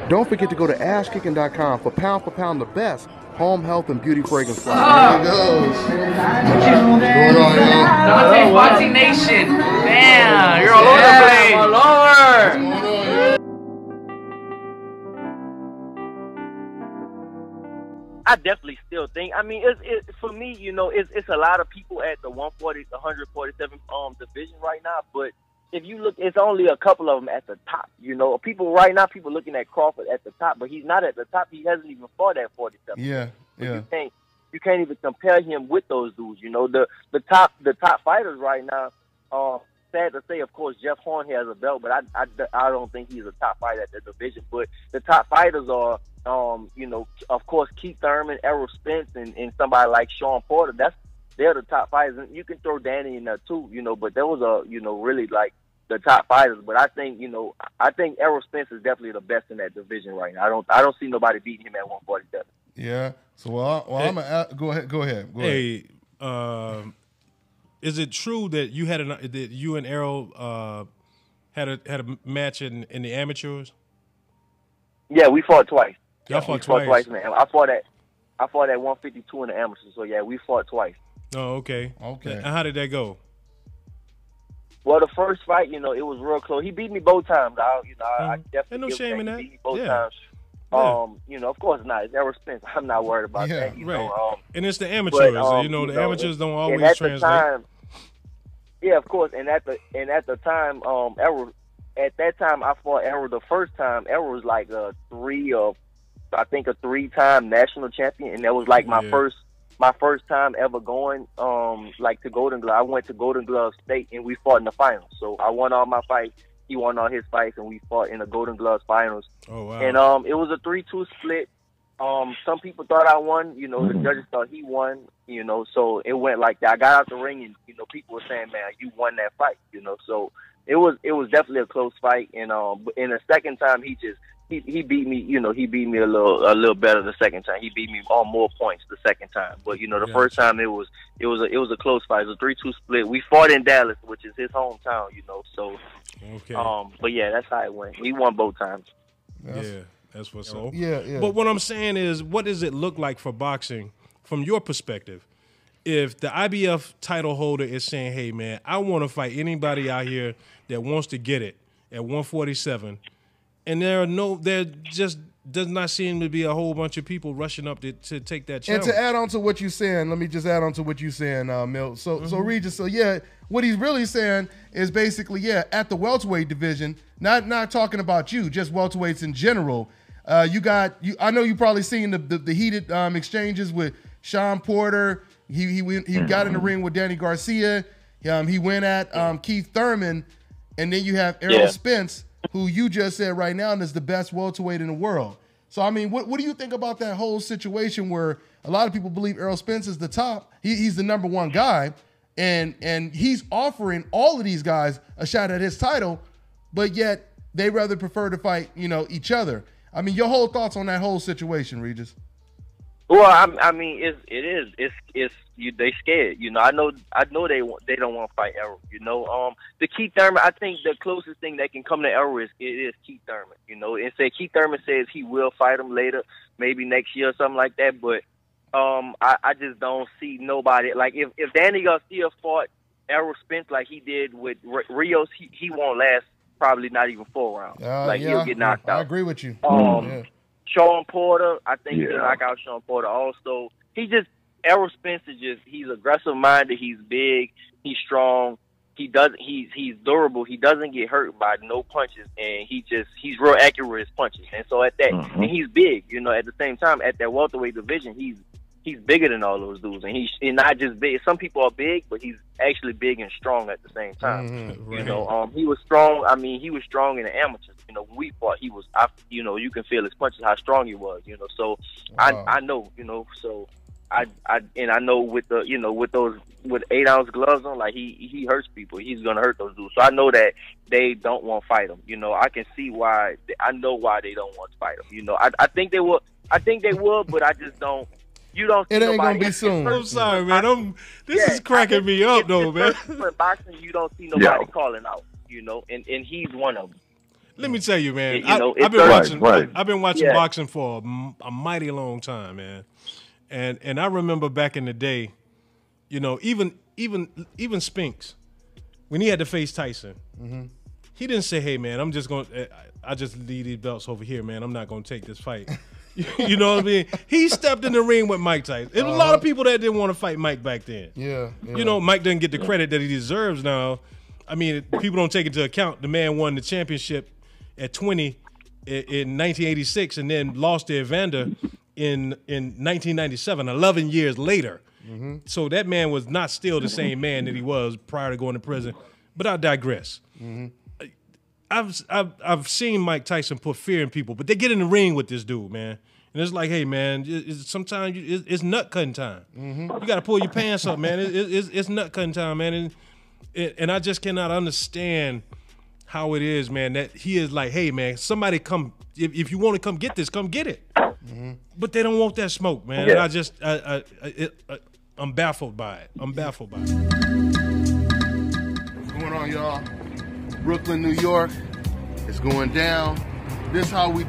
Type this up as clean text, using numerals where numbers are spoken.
Don't forget to go to ashkicking.com for pound the best home health and beauty fragrance There he goes. What's going on, y'all? Dante Foxy Nation. Damn, you're all over the place. All over. What's going on, y'all? I definitely still think. I mean, for me, you know, it's a lot of people at the 147 division right now. But if you look, it's only a couple of them at the top. You know, people right now, people looking at Crawford at the top, but he's not at the top. He hasn't even fought at 47. Yeah. You can't even compare him with those dudes. You know, the top fighters right now. Sad to say, of course, Jeff Horn has a belt, but I don't think he's a top fighter at the division. But the top fighters are, you know, of course, Keith Thurman, Errol Spence, and somebody like Sean Porter. They're the top fighters. And you can throw Danny in there too, you know. But those are, you know, really like the top fighters. But I think, you know, Errol Spence is definitely the best in that division right now. I don't see nobody beating him at 147. Yeah. So I'm gonna go ahead. Hey, is it true that you and Errol had a match in the amateurs? Yeah, we fought twice. Y'all fought twice, man. I fought at 152 in the amateurs. So yeah, we fought twice. Oh, okay. And how did that go? Well, the first fight, you know, it was real close. He beat me both times. I definitely Ain't no shame in that. He beat me both times. Yeah. You know, of course not. It's Errol Spence. I'm not worried about that. You know, and it's the amateurs. You know, the amateurs don't always translate. Yeah, of course. And at the time, Errol. At that time, I fought Errol the first time. Errol was like a three-time national champion, and that was like my first time ever going like to Golden Glove. I went to Golden Glove State, and we fought in the finals. So I won all my fights. He won all his fights, and we fought in the Golden Gloves finals. Oh, wow. And it was a 3-2 split. Some people thought I won. You know, the judges thought he won. You know, so it went like that. I got out the ring, and you know, people were saying, "Man, you won that fight." You know, so it was definitely a close fight. And in the second time, he beat me. You know, he beat me a little better the second time. He beat me on more points the second time. But you know, the first time it was a close fight. It was a 3-2 split. We fought in Dallas, which is his hometown. You know, so but yeah, that's how it went. He won both times. Yeah, that's what's up. Yeah. But what I'm saying is, what does it look like for boxing from your perspective? If the IBF title holder is saying, "Hey, man, I want to fight anybody out here that wants to get it at 147," and there just does not seem to be a whole bunch of people rushing up to take that challenge. And to add on to what you're saying, let me just add on to what you're saying, Milt. So Regis, what he's really saying is basically, at the welterweight division, not talking about you, just welterweights in general. I know you probably seen the heated exchanges with Sean Porter. He got in the ring with Danny Garcia. He went at Keith Thurman, and then you have Errol Spence, who you just said right now is the best welterweight in the world. So I mean, what do you think about that whole situation where a lot of people believe Errol Spence is the top? He's the number one guy, and he's offering all of these guys a shot at his title, but yet they rather prefer to fight, you know, each other. I mean, your whole thoughts on that whole situation, Regis? Well, I mean, they scared. You know, I know they don't want to fight Errol. You know, the Keith Thurman. I think the closest thing that can come to Errol is Keith Thurman. You know, and say Keith Thurman says he will fight him later, maybe next year or something like that. But I just don't see nobody like if Danny Garcia fought Errol Spence like he did with Rios, he won't last probably not even 4 rounds. He'll get knocked out. I agree with you. Sean Porter, I think he can knock out Sean Porter also. Errol Spence he's aggressive minded, he's big, he's strong, he's durable, he doesn't get hurt by no punches, and he's real accurate with his punches. And so at that and he's big, you know, at the same time at that welterweight division, he's bigger than all those dudes, and he's not just big. Some people are big, but he's actually big and strong at the same time. You know, he was strong. I mean, he was strong in the amateurs. You know, when we fought, you know, you can feel his punches, how strong he was. You know, so I know, you know, so I know with the, you know, with 8-ounce gloves on, like he hurts people. He's gonna hurt those dudes. So I know that they don't want to fight him. You know, I can see why. I know why they don't want to fight him. You know, I think they will. I think they will, but I just don't. You don't. See it ain't nobody. Gonna be soon. I'm sorry, man. This is cracking me up, though, man. For boxing, you don't see nobody calling out. You know, and he's one of them. Let me tell you, man. You know, I've been watching. right. I've been watching Yeah. boxing for a mighty long time, man. And I remember back in the day, you know, even Spence, when he had to face Tyson, he didn't say, "Hey, man, I just leave these belts over here, man. I'm not gonna take this fight." You know what I mean? He stepped in the ring with Mike Tyson. There was a lot of people that didn't want to fight Mike back then. Yeah. You know, Mike doesn't get the credit that he deserves now. I mean, people don't take into account the man won the championship at 20 in 1986 and then lost to Evander in 1997, 11 years later. So that man was not still the same man that he was prior to going to prison. But I digress. I've seen Mike Tyson put fear in people, but they get in the ring with this dude, man. And it's like, hey, man, sometimes it's nut cutting time. You got to pull your pants up, man. It's nut cutting time, man. And I just cannot understand how it is, man, that he is like, hey, man, somebody come. If you want to come get this, come get it. But they don't want that smoke, man. Yeah. And I'm baffled by it. I'm baffled by it. What's going on, y'all? Brooklyn, New York. It's going down. This how we